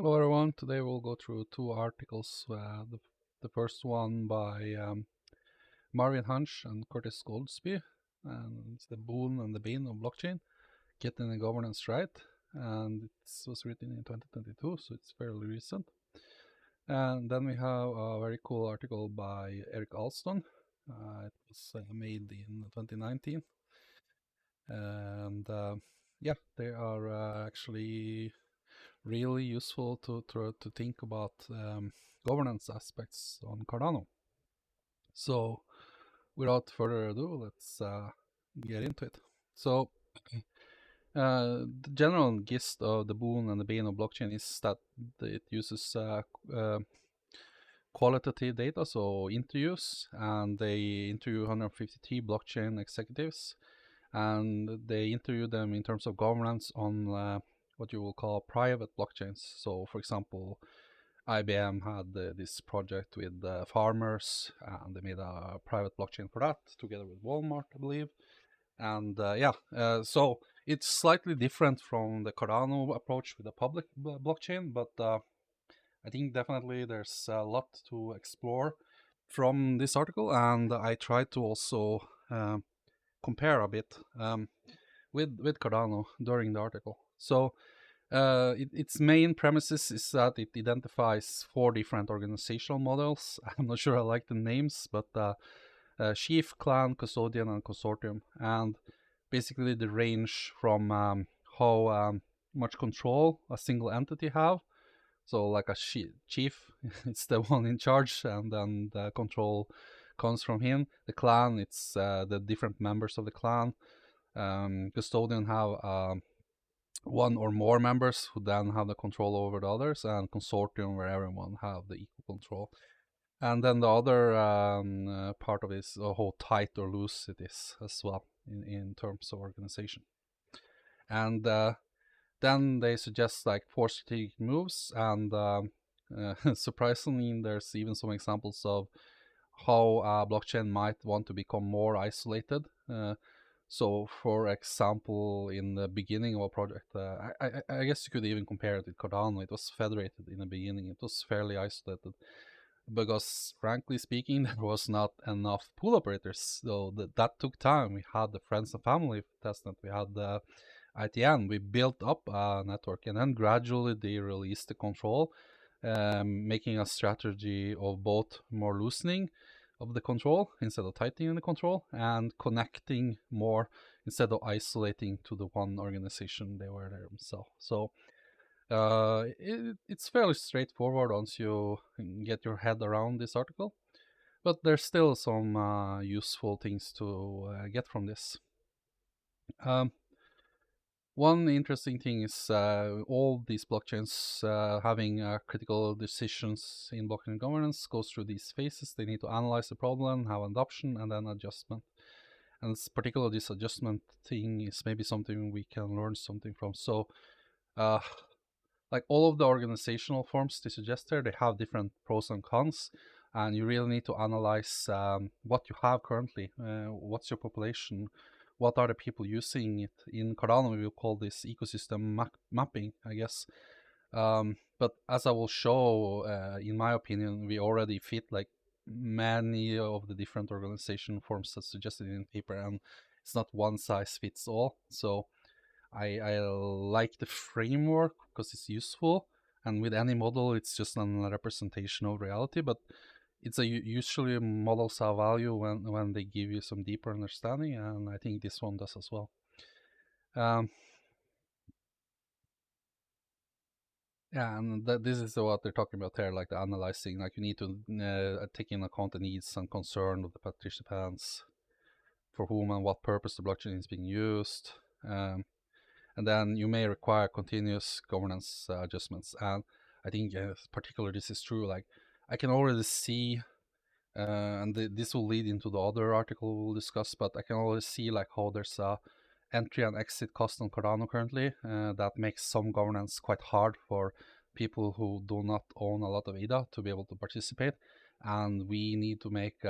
Hello everyone, today we'll go through two articles. The first one by Marvin Hunch and Curtis Goldsby, and it's the boon and the bane of blockchain, getting the governance right. And it was written in 2022, so it's fairly recent. And then we have a very cool article by Eric Alston. It was made in 2019. And yeah, they are actually really useful to think about governance aspects on Cardano. So without further ado, let's get into it. So the general gist of the boon and the bane of blockchain is that it uses qualitative data, so interviews, and they interview 153 blockchain executives, and they interview them in terms of governance on what you will call private blockchains. So, for example, IBM had this project with farmers, and they made a private blockchain for that together with Walmart, I believe. And so it's slightly different from the Cardano approach with the public blockchain, but I think definitely there's a lot to explore from this article, and I tried to also compare a bit with Cardano during the article. So its main premises is that it identifies four different organizational models. I'm not sure I like the names, but Chief, Clan, Custodian, and Consortium. And basically the range from how much control a single entity have. So like a chief, it's the one in charge, and then the control comes from him. The clan, it's the different members of the clan. Custodian have one or more members who then have the control over the others, and consortium where everyone have the equal control. And then the other part of it is how tight or loose it is as well in terms of organization. And then they suggest like four strategic moves, and surprisingly, there's even some examples of how a blockchain might want to become more isolated. So, for example, in the beginning of a project, I guess you could even compare it with Cardano. It was federated in the beginning. It was fairly isolated because, frankly speaking, there was not enough pool operators. So that took time. We had the friends and family testnet. We had the ITN. We built up a network, and then gradually they released the control, making a strategy of both more loosening of the control instead of tightening the control, and connecting more instead of isolating to the one organization they were there themselves. So it's fairly straightforward once you get your head around this article, but there's still some useful things to get from this. Um, One interesting thing is all these blockchains having critical decisions in blockchain governance goes through these phases. They need to analyze the problem, have adoption, and then adjustment. And particularly this adjustment thing is maybe something we can learn something from. So, uh, like all of the organizational forms they suggest there, they have different pros and cons, and you really need to analyze what you have currently. What's your population? What are the people using it? In Cardano, we will call this ecosystem mapping, I guess. But as I will show, in my opinion, we already fit like many of the different organization forms that's suggested in the paper, and it's not one size fits all. So I like the framework because it's useful, and with any model, it's just a representation of reality. But it's usually models have value when they give you some deeper understanding, and I think this one does as well. Um, yeah, and this is what they're talking about here, like the analyzing. Like you need to take into account the needs and concern of the participants, for whom and what purpose the blockchain is being used. And then you may require continuous governance adjustments. And I think particularly this is true. Like I can already see, and this will lead into the other article we'll discuss, but I can already see like how there's a entry and exit cost on Cardano currently that makes some governance quite hard for people who do not own a lot of ADA to be able to participate. And we need to make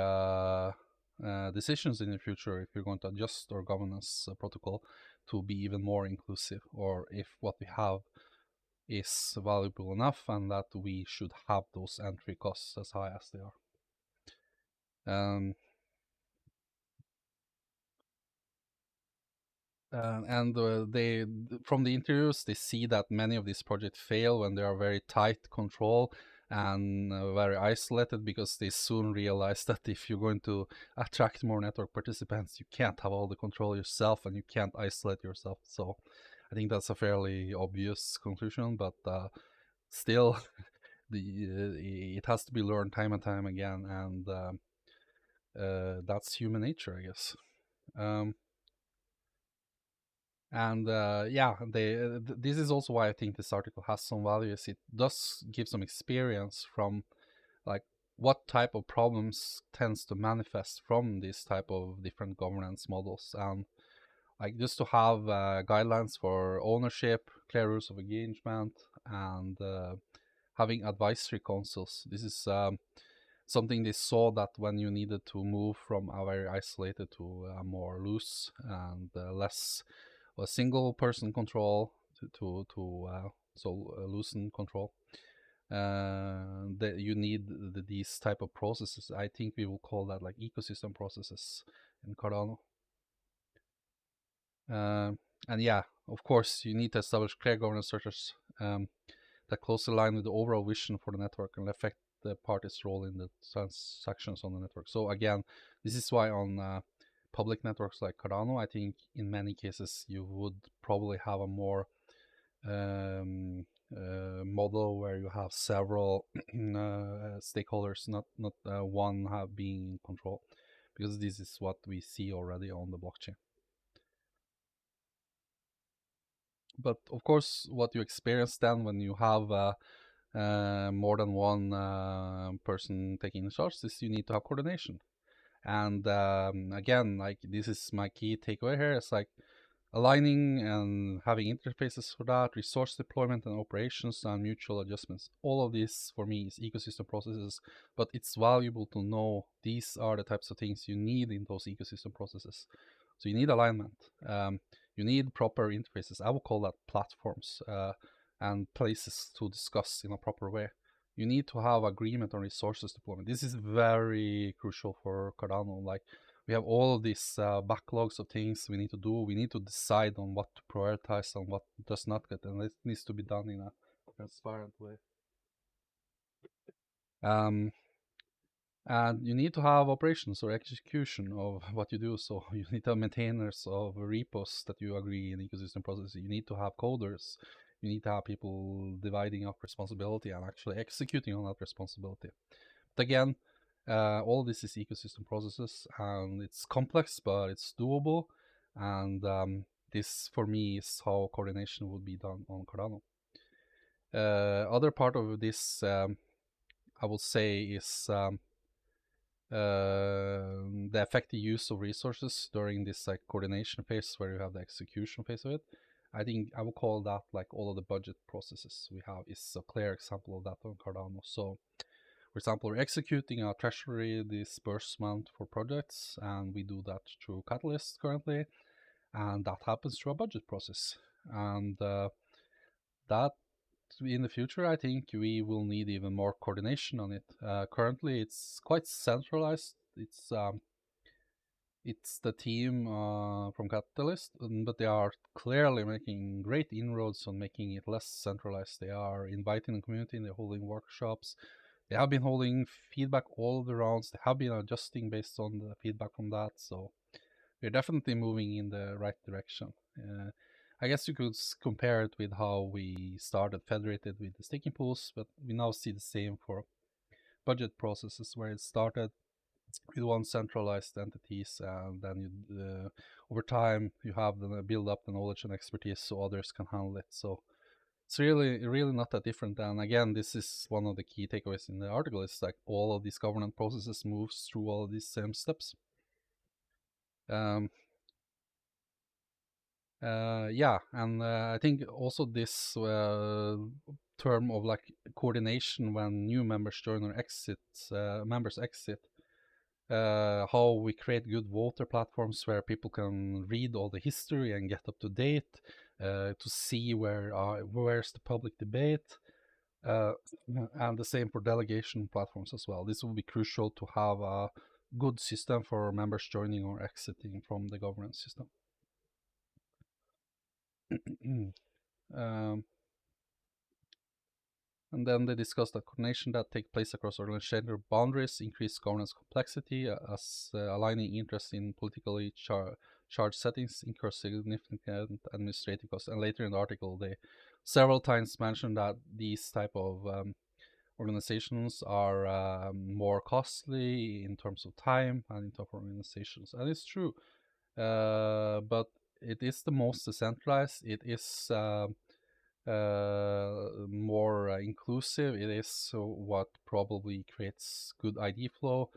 decisions in the future if we're going to adjust our governance protocol to be even more inclusive, or if what we have is valuable enough, and that we should have those entry costs as high as they are. Um, and they from the interviews they see that many of these projects fail when they are very tight control and very isolated, because they soon realize that if you're going to attract more network participants, you can't have all the control yourself and you can't isolate yourself. So I think that's a fairly obvious conclusion, but still it has to be learned time and time again, and that's human nature, I guess. um, And yeah, this is also why I think this article has some value. Is it does give some experience from like what type of problems tends to manifest from this type of different governance models, and like just to have guidelines for ownership, clear rules of engagement, and having advisory councils. This is something they saw, that when you needed to move from a very isolated to a more loose and less a single person control to loosen control, that you need these type of processes. I think we will call that like ecosystem processes in Cardano. uh, and yeah, of course you need to establish clear governance structures that closely align with the overall vision for the network and affect the parties' role in the transactions on the network. So again, this is why on public networks like Cardano, I think in many cases you would probably have a more model where you have several stakeholders, not one have being in control, because this is what we see already on the blockchain. But of course, what you experience then when you have more than one person taking charge is you need to have coordination. And again, like this is my key takeaway here. It's like aligning and having interfaces for that, resource deployment and operations, and mutual adjustments. All of this for me is ecosystem processes, but it's valuable to know these are the types of things you need in those ecosystem processes. So you need alignment. You need proper interfaces. I would call that platforms and places to discuss in a proper way. You need to have agreement on resources deployment. This is very crucial for Cardano. Like we have all of these backlogs of things we need to do. We need to decide on what to prioritize and what does not get, and it needs to be done in a transparent way. Um, and you need to have operations or execution of what you do. So you need to have maintainers of repos that you agree in ecosystem processes. You need to have coders. You need to have people dividing up responsibility and actually executing on that responsibility. But again, all this is ecosystem processes, and it's complex, but it's doable. And this, for me, is how coordination would be done on Cardano. Other part of this, I will say, is the effective use of resources during this like coordination phase, where you have the execution phase of it. I think I would call that like all of the budget processes we have is a clear example of that on Cardano. So for example, we're executing a treasury disbursement for projects, and we do that through Catalyst currently, and that happens through a budget process. And that in the future, I think we will need even more coordination on it. Currently, it's quite centralized. It's the team from Catalyst, but they are clearly making great inroads on making it less centralized. They are inviting the community, and they're holding workshops. They have been holding feedback all the rounds. They have been adjusting based on the feedback from that. So we're definitely moving in the right direction. I guess you could compare it with how we started Federated with the staking pools, but we now see the same for budget processes, where it started with one centralized entities, and then you, over time you have to build up the knowledge and expertise so others can handle it. So it's really not that different. And again, this is one of the key takeaways in the article. It's like all of these governance processes moves through all of these same steps. Um, yeah, and I think also this term of like coordination when new members join or exit, members exit, how we create good voter platforms where people can read all the history and get up to date, to see where's the public debate, uh, and the same for delegation platforms as well. This will be crucial to have a good system for members joining or exiting from the governance system. um, and then they discussed that coordination that take place across organizational boundaries increase governance complexity, as aligning interests in politically charged settings incurs significant administrative costs. And later in the article, they several times mentioned that these type of organizations are more costly in terms of time and in terms of organizations, and it's true. But it is the most decentralized. It is more inclusive. It is what probably creates good ID flow.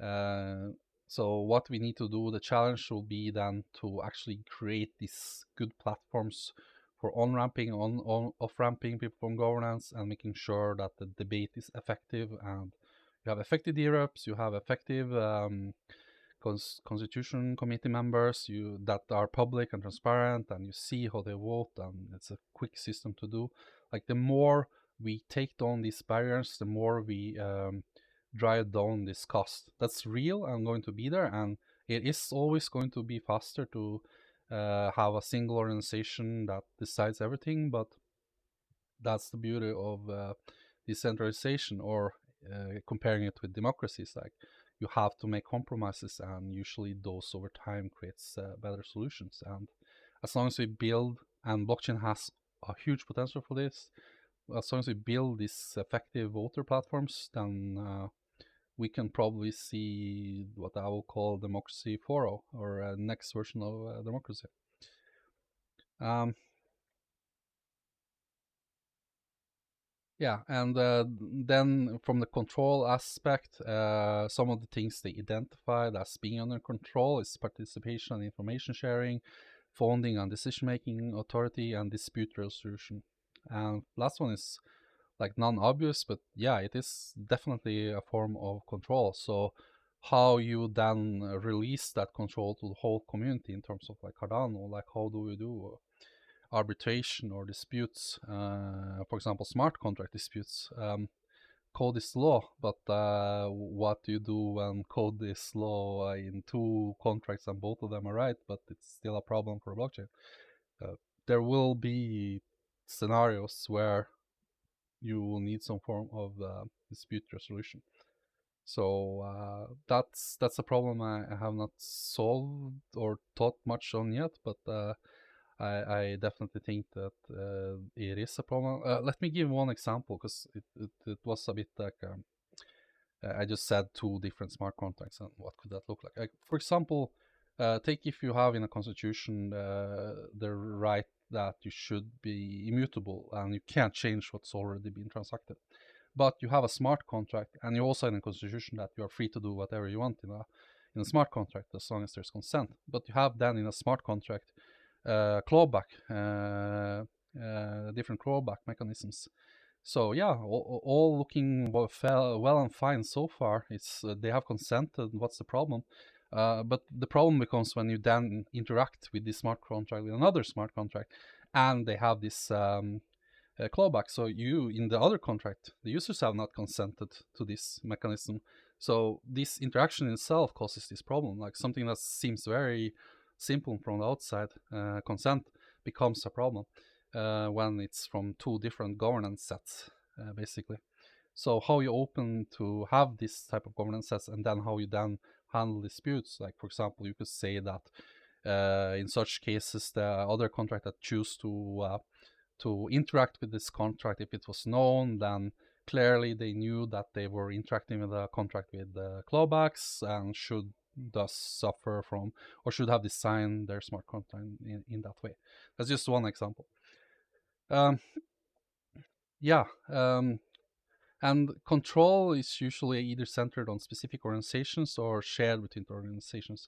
Uh, so what we need to do, the challenge will be then to actually create these good platforms for on-ramping, off-ramping people from governance, and making sure that the debate is effective, and you have effective DREPs, you have effective constitution committee members that are public and transparent, and you see how they vote, and it's a quick system to do. Like, the more we take down these barriers, the more we drive down this cost. That's real and going to be there, and it is always going to be faster to have a single organization that decides everything. But that's the beauty of decentralization, or comparing it with democracies. Like, you have to make compromises, and usually those over time creates better solutions. And as long as we build, and blockchain has a huge potential for this, as long as we build these effective voter platforms, then we can probably see what I will call democracy 4.0, or next version of democracy. Um, Yeah, and then from the control aspect, some of the things they identified as being under control is participation and information sharing, funding and decision-making authority, and dispute resolution. And last one is like non-obvious, but yeah, it is definitely a form of control. So how you then release that control to the whole community in terms of like Cardano, like how do we do arbitration or disputes, for example, smart contract disputes. Code is law, but what do you do when code is law in two contracts and both of them are right, but it's still a problem for a blockchain? Uh, there will be scenarios where you will need some form of dispute resolution. So that's a problem I have not solved or thought much on yet, but I definitely think that it is a problem. Let me give one example, because it was a bit like I just said two different smart contracts, and what could that look like? For example, take if you have in a constitution the right that you should be immutable and you can't change what's already been transacted. But you have a smart contract, and you also in a constitution that you are free to do whatever you want in a smart contract as long as there's consent. But you have then in a smart contract clawback, different clawback mechanisms. So yeah, all looking well and fine so far. It's they have consented. What's the problem? But the problem becomes when you then interact with this smart contract with another smart contract, and they have this clawback. So you, in the other contract, the users have not consented to this mechanism. So this interaction in itself causes this problem. Like, something that seems very simple from the outside, consent, becomes a problem when it's from two different governance sets, basically. So how you open to have this type of governance sets, and then how you then handle disputes. Like, for example, you could say that in such cases, the other contract that choose to interact with this contract, if it was known, then clearly they knew that they were interacting with a contract with clawbacks, and should thus suffer from, or should have designed their smart contract in that way. That's just one example. Um, yeah, and control is usually either centered on specific organizations or shared between the organizations.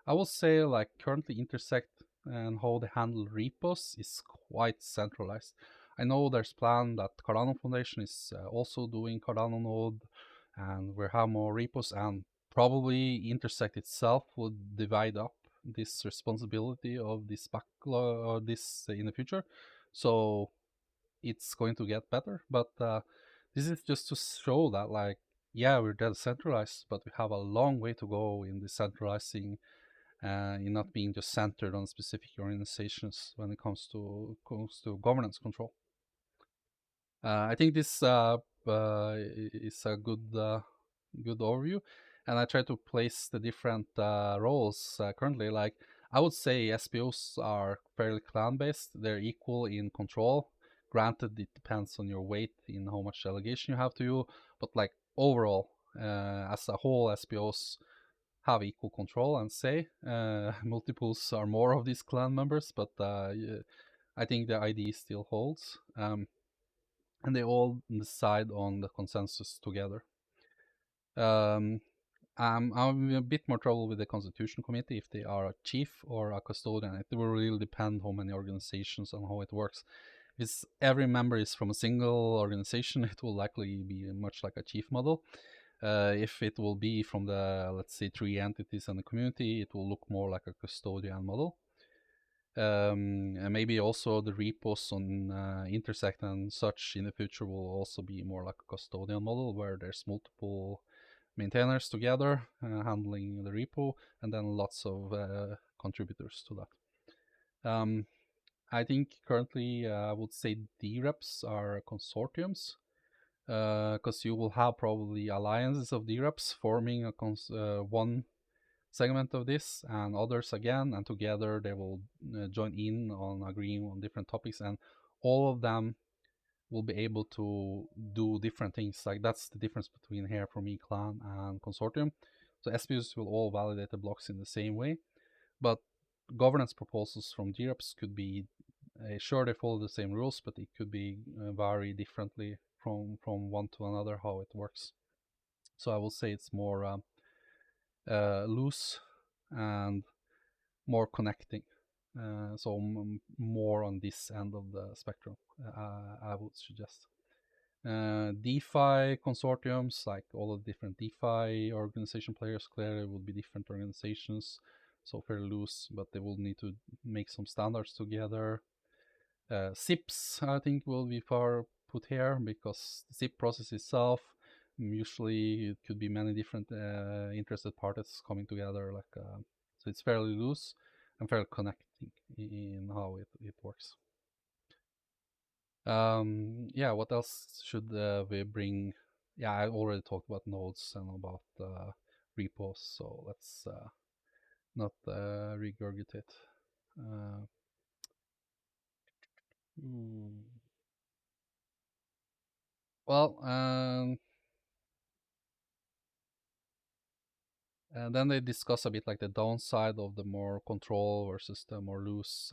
I will say, like, currently Intersect and how they handle repos is quite centralized. I know there's plan that Cardano Foundation is also doing Cardano Node, and we have more repos, and probably Intersect itself would divide up this responsibility of this backlog or this in the future. So it's going to get better. But this is just to show that, like, yeah, we're decentralized, but we have a long way to go in decentralizing, in not being just centered on specific organizations when it comes to governance control. I think this is a good overview, and I try to place the different roles currently. Like, I would say SPOs are fairly clan-based. They're equal in control. Granted, it depends on your weight in how much delegation you have to you, but like overall, as a whole, SPOs have equal control and say. Multiples are more of these clan members, but yeah, I think the idea still holds. And they all decide on the consensus together. Um, I'm in a bit more trouble with the Constitution Committee if they are a chief or a custodian. It will really depend how many organizations and how it works. If every member is from a single organization, it will likely be much like a chief model. If it will be from the, let's say, three entities and the community, it will look more like a custodian model. And maybe also the repos on Intersect and such in the future will also be more like a custodian model where there's multiple maintainers together handling the repo, and then lots of contributors to that. I think currently I would say DREPs are consortiums, because you will have probably alliances of DREPs forming one segment of this and others again, and together they will join in on agreeing on different topics, and all of them will be able to do different things. Like, that's the difference between here for me clan and consortium. So SPUs will all validate the blocks in the same way, but governance proposals from DREPs could be sure they follow the same rules, but it could be vary differently from one to another how it works. So I will say it's more loose and more connecting. So more on this end of the spectrum, I would suggest. DeFi consortiums, like all the different DeFi organization players, clearly would be different organizations, so fairly loose, but they will need to make some standards together. SIPs, I think, will be far put here because the SIP process itself, usually it could be many different interested parties coming together, like so it's fairly loose and fairly connecting in how it works. Yeah, what else should we bring? Yeah, I already talked about nodes and about repos, so let's not regurgitate. Uh, hmm. Well, and then they discuss a bit like the downside of the more control versus the more loose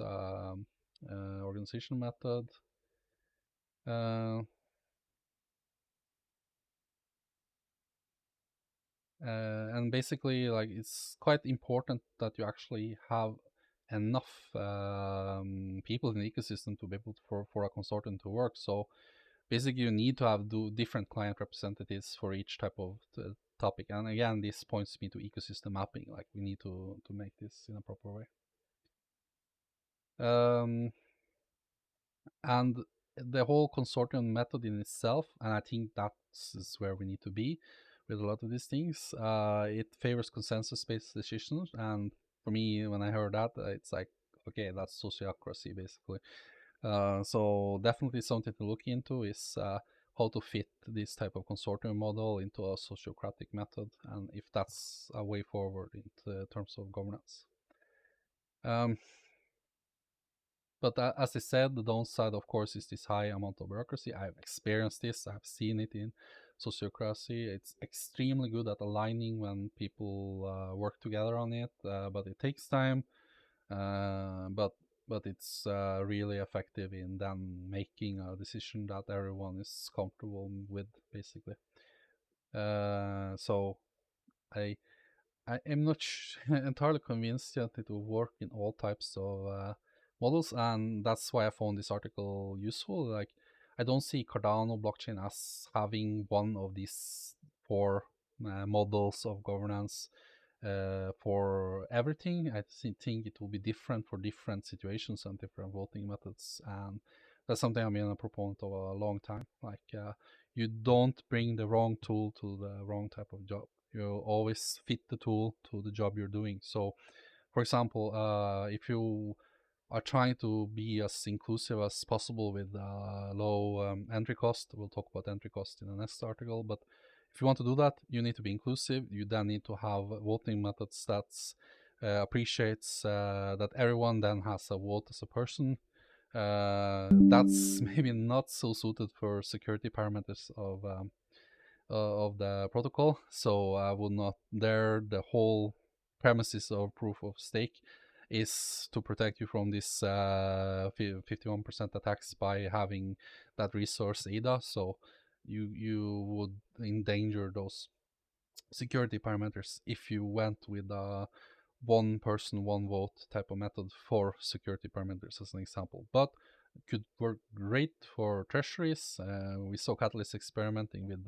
organization method. Uh, and basically, like, it's quite important that you actually have enough people in the ecosystem to be able to, for a consortium to work. So basically, you need to have different client representatives for each type of topic. And again, this points me to ecosystem mapping. Like, we need to make this in a proper way. And the whole consortium method in itself, and I think that's where we need to be with a lot of these things. It favors consensus-based decisions, and for me, when I heard that, it's like, okay, that's sociocracy basically. So definitely something to look into is how to fit this type of consortium model into a sociocratic method, and if that's a way forward in terms of governance. Um, But as I said, the downside, of course, is this high amount of bureaucracy. I've experienced this. I've seen it in sociocracy. It's extremely good at aligning when people work together on it, but it takes time. But it's really effective in then making a decision that everyone is comfortable with, basically. So I I am not entirely convinced yet it will work in all types of models, and that's why I found this article useful. Like, I don't see Cardano blockchain as having one of these four models of governance. for everything. I think it will be different for different situations and different voting methods, and that's something I've been a proponent of a long time. Like you don't bring the wrong tool to the wrong type of job. You always fit the tool to the job you're doing. So, for example, if you are trying to be as inclusive as possible with low entry cost. We'll talk about entry cost in the next article, but if you want to do that, you need to be inclusive. You then need to have voting methods that appreciates that everyone then has a vote as a person. That's maybe not so suited for security parameters of the protocol. So I would not dare. The whole premises of proof of stake is to protect you from this 51% attacks by having that resource ADA. So you would endanger those security parameters if you went with a one person, one vote type of method for security parameters, as an example. But it could work great for treasuries. We saw Catalyst experimenting with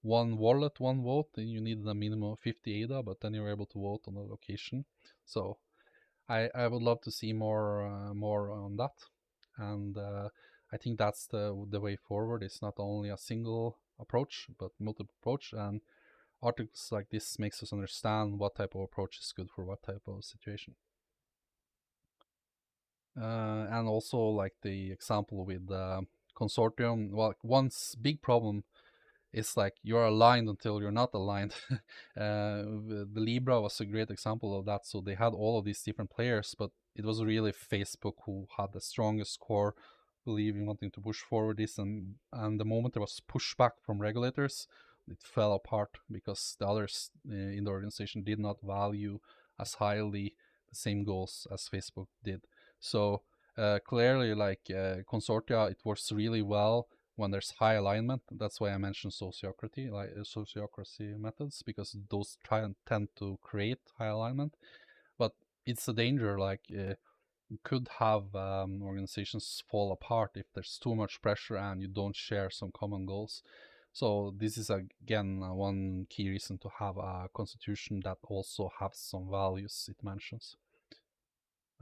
one wallet, one vote, and you needed a minimum of 50 ADA, but then you're able to vote on a location. So I would love to see more on that, and I think that's the way forward. It's not only a single approach, but multiple approach, and articles like this makes us understand what type of approach is good for what type of situation. And also like the example with consortium, well, one's big problem is like you're aligned until you're not aligned. The Libra was a great example of that. So they had all of these different players, but it was really Facebook who had the strongest core, believing wanting to push forward this, and the moment there was pushback from regulators, it fell apart because the others in the organization did not value as highly the same goals as Facebook did. So clearly, like consortia, it works really well when there's high alignment. That's why I mentioned sociocracy, like sociocracy methods, because those try and tend to create high alignment. But it's a danger, like you could have organizations fall apart if there's too much pressure and you don't share some common goals. So this is again one key reason to have a constitution that also has some values it mentions.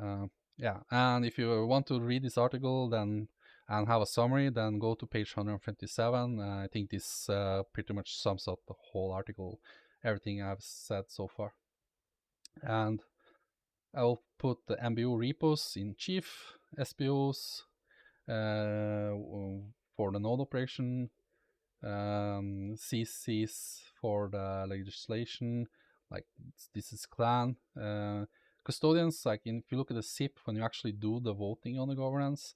Uh, yeah, and if you want to read this article then and have a summary, then go to page 157. I think this pretty much sums up the whole article, everything I've said so far. And I'll put the MBO repos in chief, SBOs for the node operation, CCs for the legislation, like this is clan. Custodians, like if you look at the SIP, when you actually do the voting on the governance,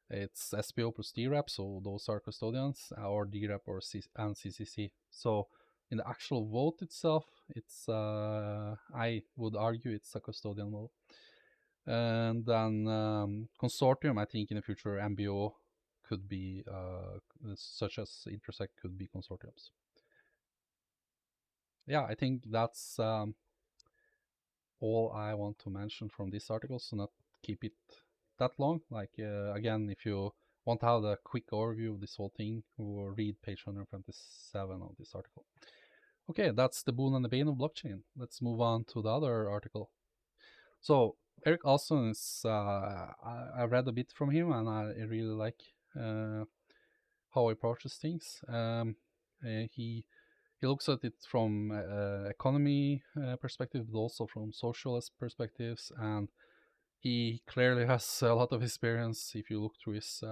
it's SBO plus DREP, so those are custodians, or DREP or and CCC. So in the actual vote itself, it's I would argue it's a custodian vote. And then consortium, I think in the future MBO could be such as Intersect could be consortiums. Yeah, I think that's all I want to mention from this article, so not keep it that long. Like again, if you want to have a quick overview of this whole thing, we'll read page 127 of this article. Okay, that's the boon and the bane of blockchain. Let's move on to the other article. So Eric Alston is, I read a bit from him and I really like how he approaches things. He looks at it from economy perspective, but also from socialist perspectives, and he clearly has a lot of experience if you look through his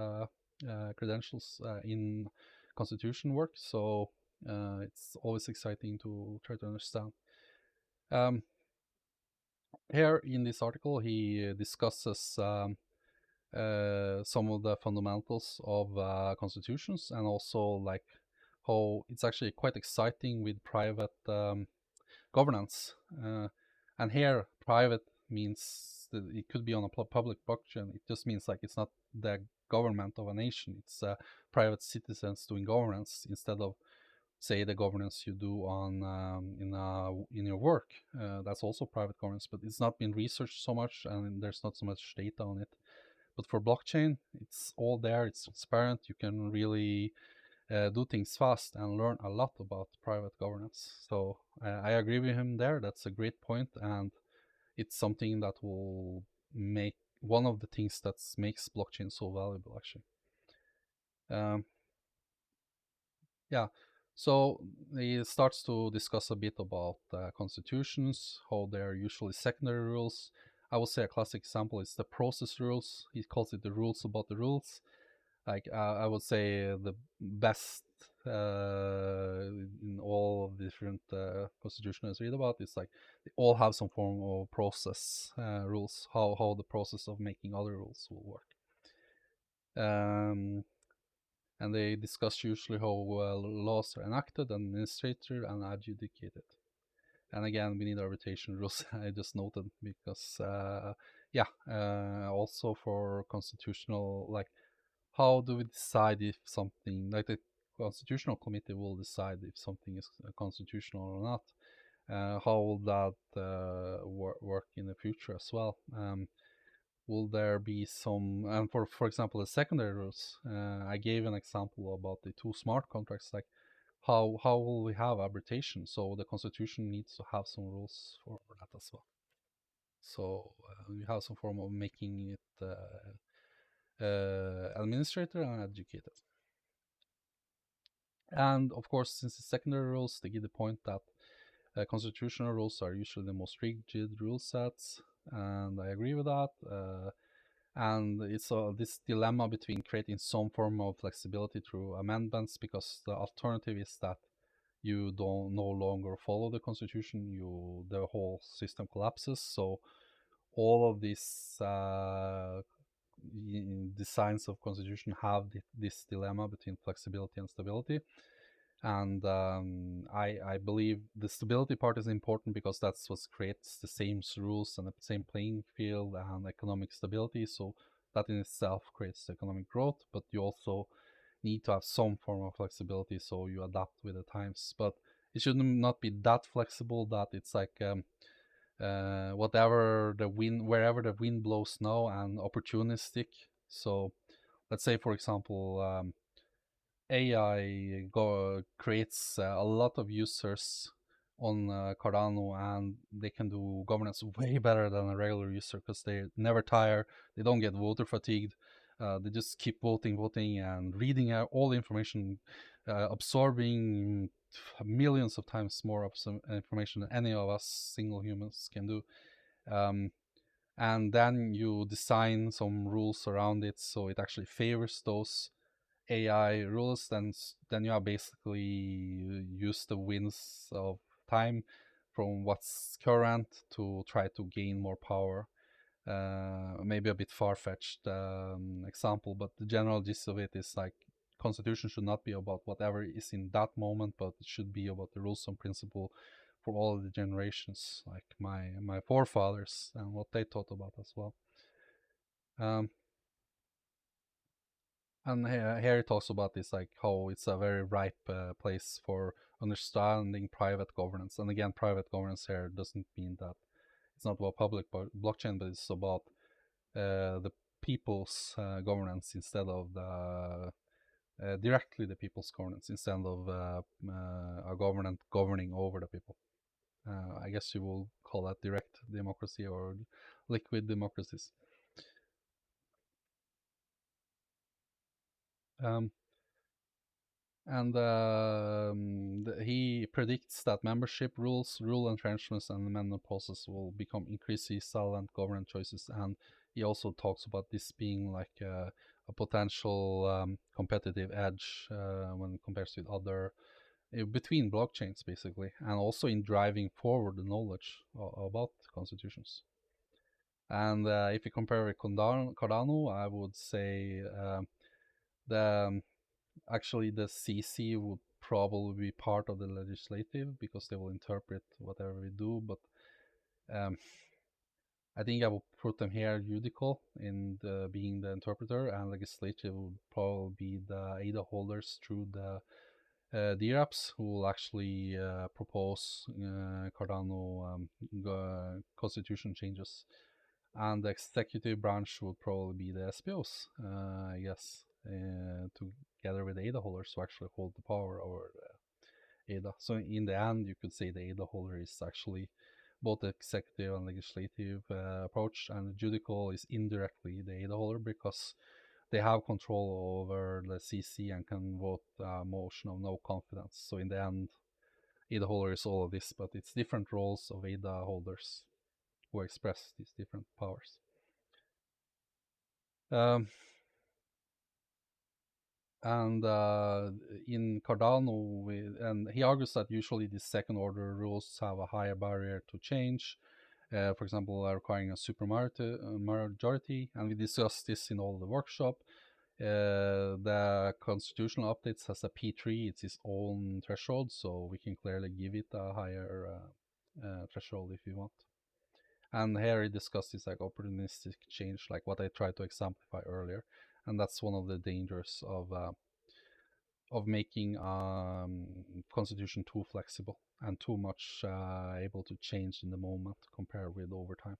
credentials in constitution work. So it's always exciting to try to understand. Here in this article, he discusses some of the fundamentals of constitutions, and also like how it's actually quite exciting with private governance. And here, private means that it could be on a public blockchain. It just means like it's not the government of a nation. It's private citizens doing governance instead of, say, the governance you do on in your work. That's also private governance, but it's not been researched so much, and there's not so much data on it. But for blockchain, it's all there. It's transparent. You can really do things fast and learn a lot about private governance. So I agree with him there. That's a great point, and it's something that will make one of the things that makes blockchain so valuable, actually. Um, yeah. So he starts to discuss a bit about constitutions, how they're usually secondary rules. I would say a classic example is the process rules. He calls it the rules about the rules. Like I would say the best in all of the different constitutions I read about is like they all have some form of process rules, how the process of making other rules will work. Um, and they discuss usually how laws are enacted, administrated, and adjudicated. And again, we need arbitration rules. I just noted because, also for constitutional, like, how do we decide if something, like the constitutional committee will decide if something is constitutional or not? How will that work in the future as well? Will there be some, and for example, the secondary rules, I gave an example about the two smart contracts, like how will we have arbitration? So the constitution needs to have some rules for that as well. So you have some form of making it administrator and educated. And of course, since it's secondary rules, they give the point that constitutional rules are usually the most rigid rule sets, and I agree with that. And it's this dilemma between creating some form of flexibility through amendments, because the alternative is that you don't no longer follow the constitution, the whole system collapses. So all of these designs of constitution have this dilemma between flexibility and stability. And I believe the stability part is important because that's what creates the same rules and the same playing field and economic stability. So that in itself creates economic growth, but you also need to have some form of flexibility so you adapt with the times. But it should not be that flexible that it's like whatever the wind, wherever the wind blows now, and opportunistic. So let's say, for example, AI creates a lot of users on Cardano, and they can do governance way better than a regular user because they never tire, they don't get voter fatigued, they just keep voting, and reading out all the information, absorbing millions of times more information than any of us single humans can do. Um, and then you design some rules around it so it actually favors those AI rules, then you are basically use the winds of time from what's current to try to gain more power. Maybe a bit far-fetched example, but the general gist of it is like constitution should not be about whatever is in that moment, but it should be about the rules and principle for all of the generations, like my forefathers and what they thought about as well. Um, And here it talks about this, like how it's a very ripe place for understanding private governance. And again, private governance here doesn't mean that it's not about public blockchain, but it's about the people's governance instead of the directly the people's governance instead of a government governing over the people. I guess you will call that direct democracy or liquid democracies. Um, And he predicts that membership rules, rule entrenchments, and amendment process will become increasingly silent governance choices. And he also talks about this being like a potential competitive edge when compared with other between blockchains, basically, and also in driving forward the knowledge about constitutions. And if you compare with Cardano, I would say the actually the CC would probably be part of the legislative because they will interpret whatever we do. But um, I think I will put them here judicial in being the interpreter, and legislative would probably be the ADA holders through the DRAPs who will actually propose Cardano constitution changes. And the executive branch would probably be the SPOs, I guess. together with the ADA holders to actually hold the power over ADA. So in the end, you could say the ADA holder is actually both the executive and legislative approach, and the judicial is indirectly the ADA holder because they have control over the CC and can vote a motion of no confidence. So in the end, ADA holder is all of this, but it's different roles of ADA holders who express these different powers. Um, and in Cardano, and he argues that usually these second order rules have a higher barrier to change. For example, requiring a supermajority, and we discussed this in all the workshop. The constitutional updates has a P3, it's its own threshold, so we can clearly give it a higher threshold if you want. And here he discussed this like opportunistic change, like what I tried to exemplify earlier, and that's one of the dangers of making constitution too flexible and too much able to change in the moment compared with over time.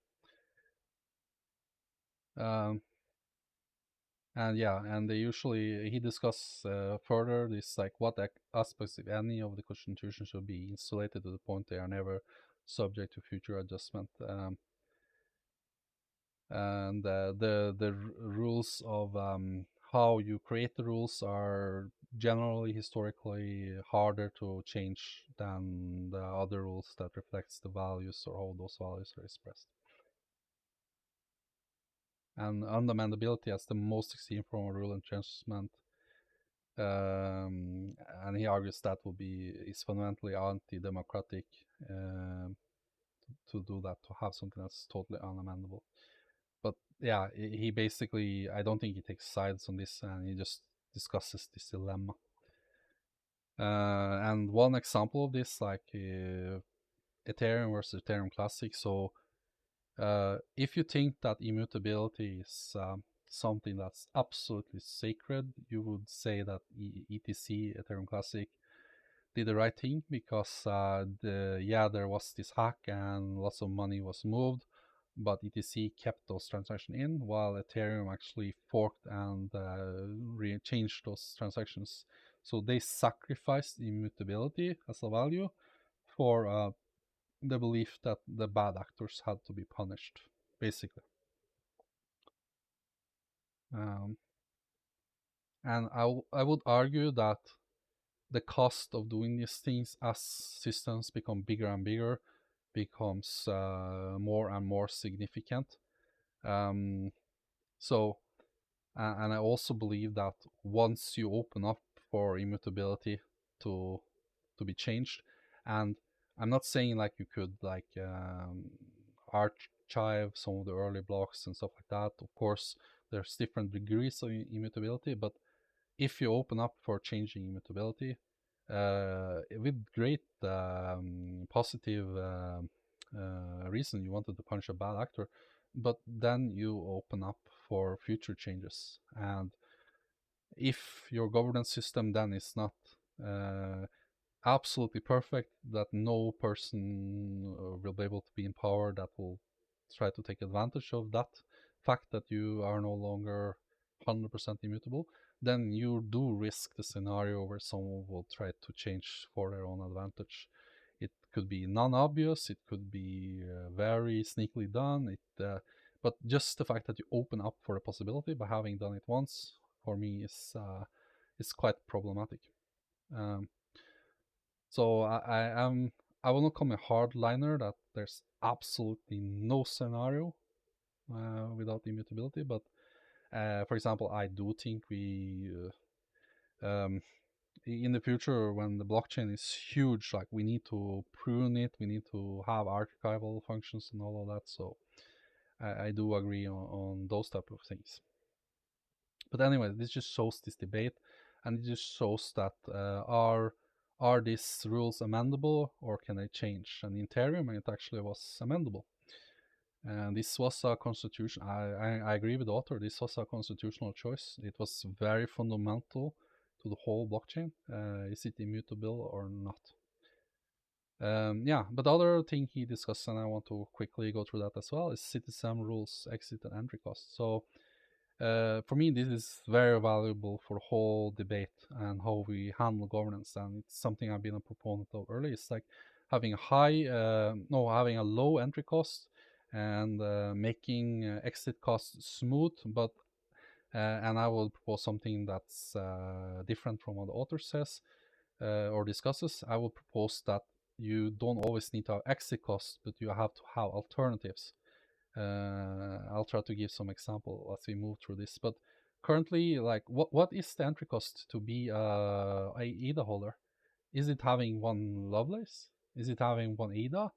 And yeah, and they usually he discuss further this like what aspects, if any, of the constitution should be insulated to the point they are never subject to future adjustment. And the rules of how you create the rules are generally historically harder to change than the other rules that reflects the values or how those values are expressed. And unamendability as the most extreme form of rule enforcement, and he argues that will be is fundamentally anti-democratic to do that, to have something that's totally unamendable. But yeah, he basically, I don't think he takes sides on this, and he just discusses this dilemma. And one example of this, like Ethereum versus Ethereum Classic. So if you think that immutability is something that's absolutely sacred, you would say that ETC, Ethereum Classic, did the right thing because there was this hack and lots of money was moved, but ETC kept those transactions in while Ethereum actually forked and changed those transactions. So they sacrificed immutability as a value for the belief that the bad actors had to be punished, basically. Um, and I would argue that the cost of doing these things as systems become bigger and bigger becomes more and more significant. Um, so, and I also believe that once you open up for immutability to be changed, and I'm not saying like you could like archive some of the early blocks and stuff like that. Of course, there's different degrees of immutability, but if you open up for changing immutability with great positive reason, you wanted to punish a bad actor, but then you open up for future changes. And if your governance system then is not absolutely perfect, that no person will be able to be in power that will try to take advantage of that fact that you are no longer 100% immutable, then you do risk the scenario where someone will try to change for their own advantage. It could be non-obvious, it could be very sneakily done, but just the fact that you open up for the possibility by having done it once, for me, is quite problematic. Um, so I will not come a hardliner that there's absolutely no scenario without immutability, but for example, I do think we in the future when the blockchain is huge, like we need to prune it, we need to have archival functions and all of that. So I do agree on those type of things. But anyway, this just shows this debate, and it just shows that are these rules amendable or can they change? And in Ethereum, it actually was amendable. And this was a constitution. I agree with the author. This was a constitutional choice. It was very fundamental to the whole blockchain. Is it immutable or not? Yeah, but the other thing he discussed, and I want to quickly go through that as well, is citizen rules, exit and entry cost. So For me, this is very valuable for the whole debate and how we handle governance, and it's something I've been a proponent of early. It's like having a having a low entry cost and making exit costs smooth, but and I will propose something that's different from what the author says or discusses. I will propose that you don't always need to have exit costs, but you have to have alternatives. I'll try to give some example as we move through this. But currently, like, what is the entry cost to be a AIDA holder? Is it having one Lovelace? Is it having one AIDA?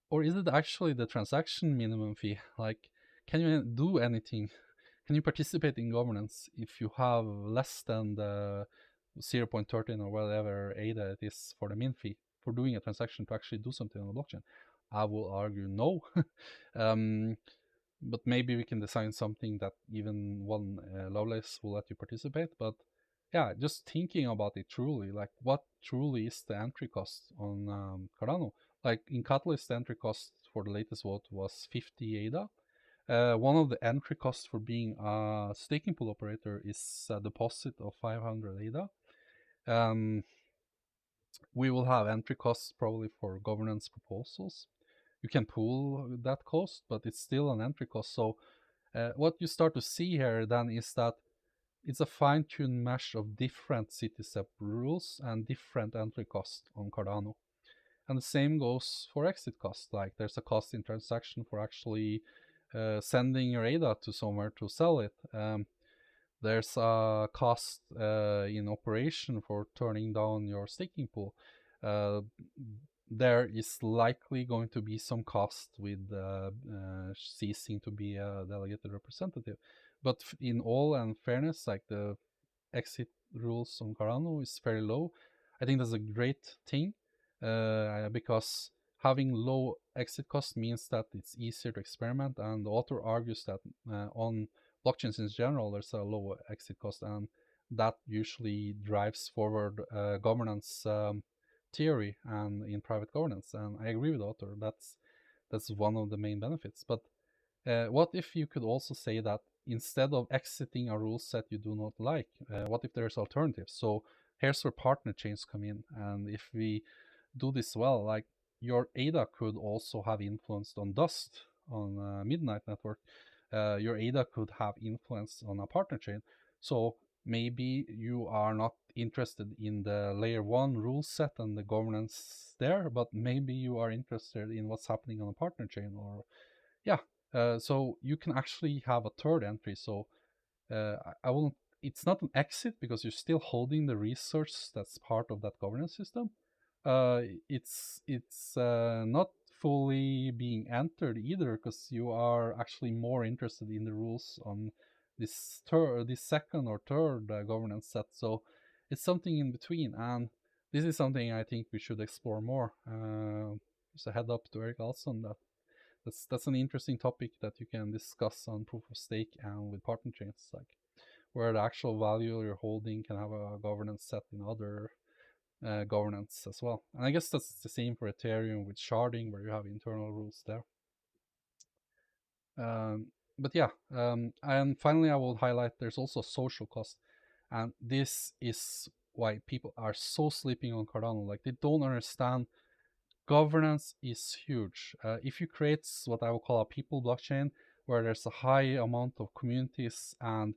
Or is it actually the transaction minimum fee? Like, can you do anything? Can you participate in governance if you have less than the 0.13 or whatever ADA it is for the min fee for doing a transaction to actually do something on the blockchain? I will argue no. um, but maybe we can design something that even one Lovelace will let you participate. But yeah, just thinking about it truly, like what truly is the entry cost on Cardano? Like in Catalyst, the entry cost for the latest vote was 50 ADA. One of the entry costs for being a staking pool operator is a deposit of 500 ADA. We will have entry costs probably for governance proposals. You can pool that cost, but it's still an entry cost. So what you start to see here then is that it's a fine-tuned mesh of different CitySep rules and different entry costs on Cardano. And the same goes for exit cost. Like there's a cost in transaction for actually sending your ADA to somewhere to sell it. There's a cost in operation for turning down your staking pool. Uh, there is likely going to be some cost with ceasing to be a delegated representative. But in all and fairness, like the exit rules on Cardano is very low. I think that's a great thing because having low exit cost means that it's easier to experiment. And the author argues that on blockchains in general, there's a low exit cost, and that usually drives forward governance theory and in private governance. And I agree with the author. That's one of the main benefits. But what if you could also say that instead of exiting a rule set you do not like, what if there's alternatives? So here's where partner chains come in. And if we do this well, like your ADA could also have influence on Dust, on Midnight Network. Your ADA could have influence on a partner chain. So maybe you are not interested in the layer one rule set and the governance there, but maybe you are interested in what's happening on a partner chain. Or yeah, so you can actually have a third entry. So I won't. It's not an exit because you're still holding the resource that's part of that governance system. It's not fully being entered either because you are actually more interested in the rules on this second or third governance set. So it's something in between, and this is something I think we should explore more. Just a head up to Eric Alson that that's an interesting topic that you can discuss on proof of stake and with partner chains, like where the actual value you're holding can have a governance set in other governance as well. And I guess that's the same for Ethereum with sharding, where you have internal rules there. But yeah, and finally, I will highlight there's also social cost, and this is why people are so sleeping on Cardano. Like they don't understand governance is huge. If you create what I will call a people blockchain, where there's a high amount of communities and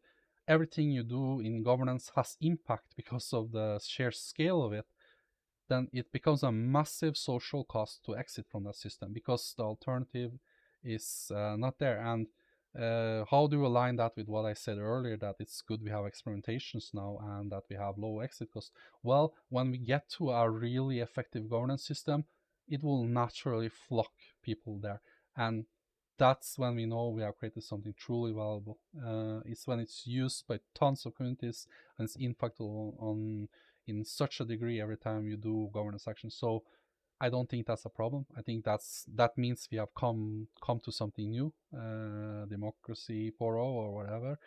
everything you do in governance has impact because of the sheer scale of it, then it becomes a massive social cost to exit from that system because the alternative is not there. And how do you align that with what I said earlier, that it's good we have experimentations now and that we have low exit costs? Well, when we get to a really effective governance system, it will naturally flock people there. And that's when we know we have created something truly valuable. It's when it's used by tons of communities and it's impactful on in such a degree every time you do governance action. So I don't think that's a problem. I think that means we have come to something new, democracy 4.0 or whatever.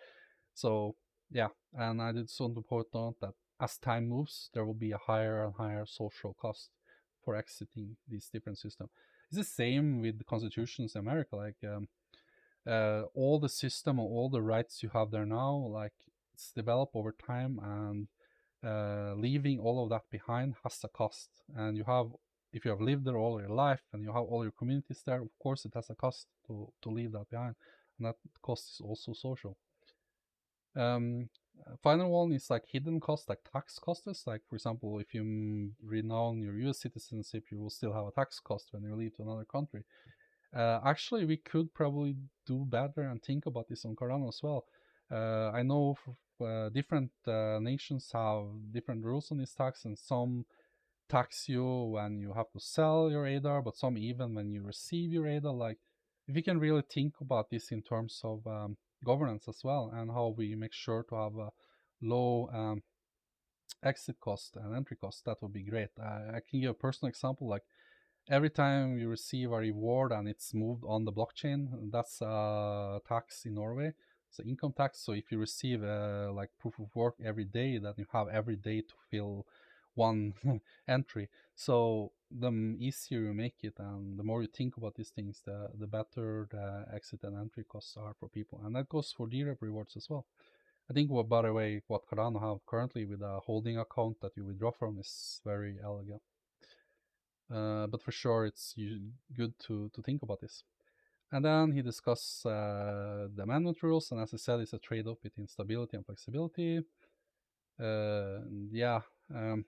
So yeah, and I did want to point out that as time moves, there will be a higher and higher social cost for exiting these different systems. It's the same with the constitutions in America. Like all the system and all the rights you have there now, like it's developed over time, and leaving all of that behind has a cost. And you have, if you have lived there all your life and you have all your communities there, of course it has a cost to leave that behind, and that cost is also social. Final one is like hidden costs, like tax costs. Like for example, if you renounce your U.S. citizenship, you will still have a tax cost when you leave to another country. Actually, we could probably do better and think about this on Cardano as well. I know different nations have different rules on this tax, and some tax you when you have to sell your ADA, but some even when you receive your ADA. Like, if we can really think about this in terms of governance as well, and how we make sure to have a low exit cost and entry cost, that would be great. I can give a personal example. Like, every time you receive a reward and it's moved on the blockchain, that's a tax in Norway. It's an income tax. So if you receive like proof of work every day, then you have every day to fill one entry. So the easier you make it, and the more you think about these things, the better the exit and entry costs are for people. And that goes for DREP rewards as well. I think, well, by the way, what Cardano have currently with a holding account that you withdraw from is very elegant. But for sure, it's good to think about this. And then he discussed the amendment rules, and as I said, it's a trade-off between stability and flexibility. Yeah, um,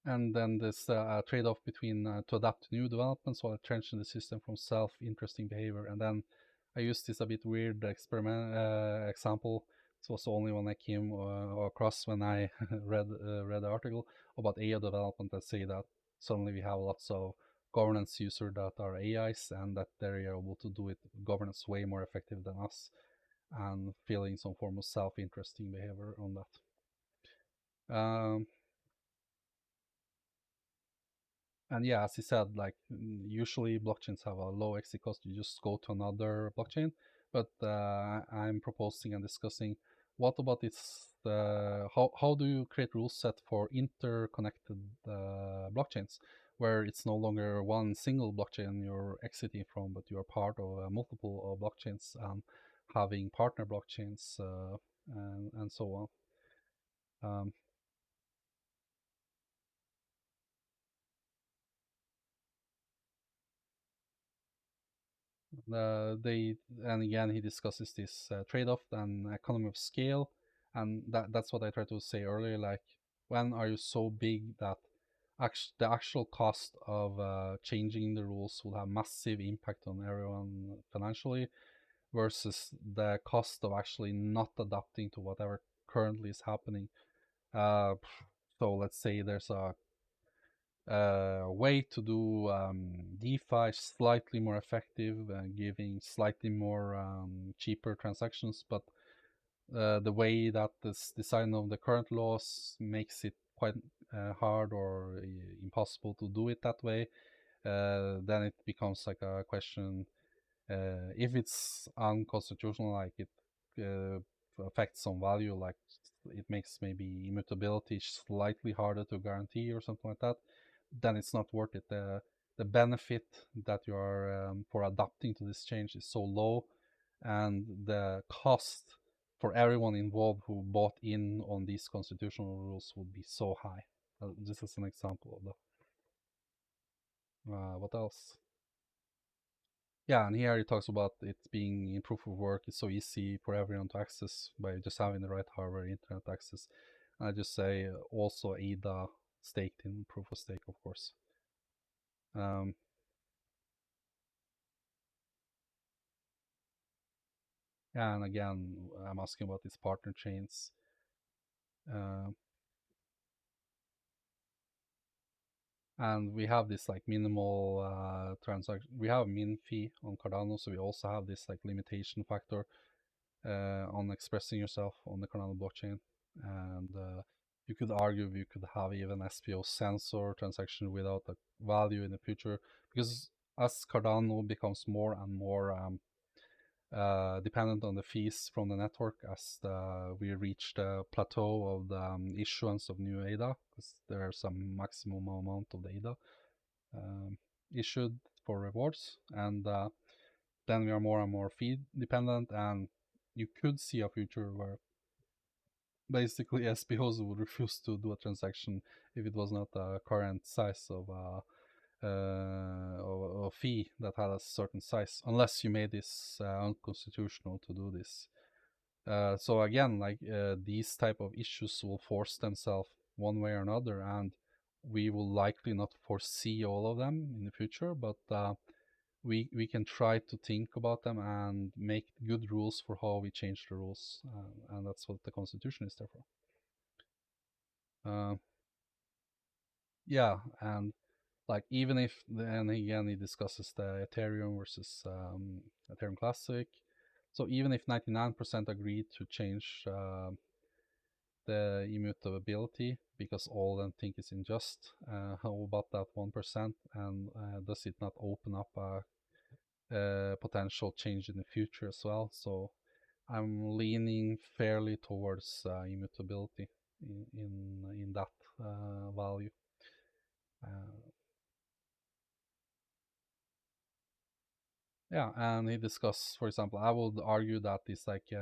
and then there's a trade-off between to adapt to new developments while entrenching the system from self-interesting behavior. And then I used this a bit weird example. It was the only one I came across when I read the article about AI development that say that suddenly we have lots of governance users that are AIs, and that they're able to do it governance way more effective than us, and feeling some form of self-interesting behavior on that. And yeah, as he said, like usually blockchains have a low exit cost. You just go to another blockchain. But I'm proposing and discussing, what about this? How do you create rule set for interconnected blockchains, where it's no longer one single blockchain you're exiting from, but you are part of multiple blockchains, and having partner blockchains and so on. Um, they and again he discusses this trade-off and economy of scale, and that's what I tried to say earlier. Like, when are you so big that the actual cost of changing the rules will have massive impact on everyone financially, versus the cost of actually not adapting to whatever currently is happening. Uh, so let's say there's a way to do DeFi slightly more effective, giving slightly more cheaper transactions, but the way that this design of the current laws makes it quite hard or impossible to do it that way. Then it becomes like a question, if it's unconstitutional, like it uh, affects some value, like it makes maybe immutability slightly harder to guarantee or something like that, then it's not worth it. The benefit that you are for adapting to this change is so low, and the cost for everyone involved who bought in on these constitutional rules would be so high. This is an example of that. What else? Yeah, and here he talks about it being in proof of work. It's so easy for everyone to access by just having the right hardware, internet access. And I just say also ADA staked in proof of stake, of course. Um, yeah, and again, I'm asking about these partner chains. Uh, and we have this like minimal transaction. We have a min fee on Cardano, so we also have this like limitation factor on expressing yourself on the Cardano blockchain. And you could argue you could have even SPO sensor transaction without a value in the future, because as Cardano becomes more and more dependent on the fees from the network, as we reach the plateau of the issuance of new ADA, because there's a maximum amount of the ADA um, issued for rewards. And then we are more and more fee dependent, and you could see a future where basically SPOs would refuse to do a transaction if it was not a current size of a fee that had a certain size, unless you made this unconstitutional to do this. So again, like these type of issues will force themselves one way or another, and we will likely not foresee all of them in the future, but we can try to think about them and make good rules for how we change the rules, and that's what the constitution is there for. Uh, yeah, and like even if then again he discusses the Ethereum versus Ethereum Classic. So even if 99% agreed to change the immutability because all of them think it's unjust, how about that 1%? And does it not open up a potential change in the future as well? So I'm leaning fairly towards immutability in that value. Uh, Yeah, and he discussed, for example, I would argue that it's like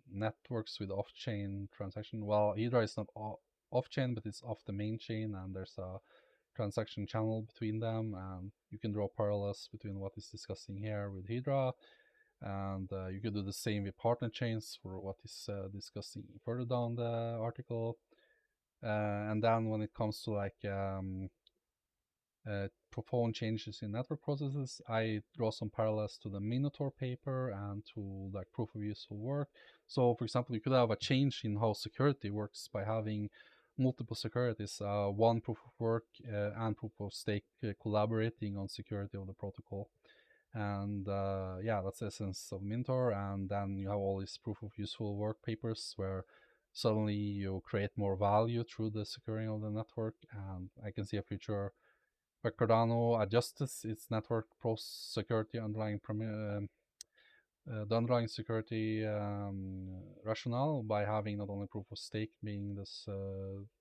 networks with off-chain transaction. Well, Hydra is not off-chain, but it's off the main chain, and there's a transaction channel between them, and you can draw parallels between what is discussing here with Hydra, and you could do the same with partner chains for what is discussing further down the article. And then when it comes to like profound changes in network processes, I draw some parallels to the Minotaur paper and to like proof of useful work. So, for example, you could have a change in how security works by having multiple securities, one proof of work and proof of stake collaborating on security of the protocol. And yeah, that's the essence of Minotaur. And then you have all these proof of useful work papers where suddenly you create more value through the securing of the network. And I can see a future where Cardano adjusts its network security underlying the underlying security rationale by having not only proof of stake being this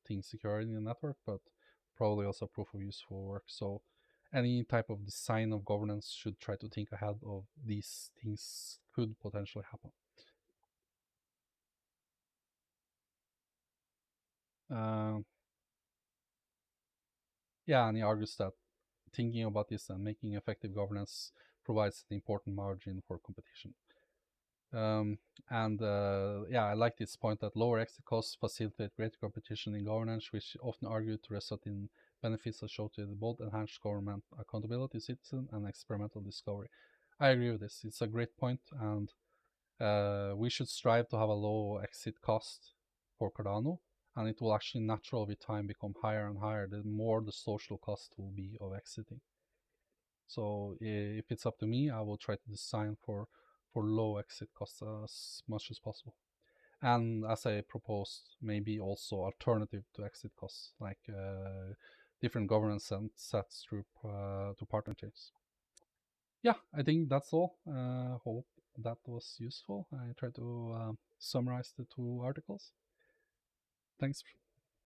thing secured in the network, but probably also proof of useful work. So any type of design of governance should try to think ahead of these things could potentially happen. Uh, yeah, and he argues that thinking about this and making effective governance provides an important margin for competition. Um, and yeah, I like this point that lower exit costs facilitate greater competition in governance, which often argued to result in benefits associated with both enhanced government accountability, citizen, and experimental discovery. I agree with this. It's a great point, and we should strive to have a low exit cost for Cardano, and it will actually naturally with time become higher and higher the more the social cost will be of exiting. So if it's up to me, I will try to design for low exit costs as much as possible. And as I proposed, maybe also alternative to exit costs, like different governance sets through to partner chains. Yeah, I think that's all. Hope that was useful. I tried to summarize the two articles. Thanks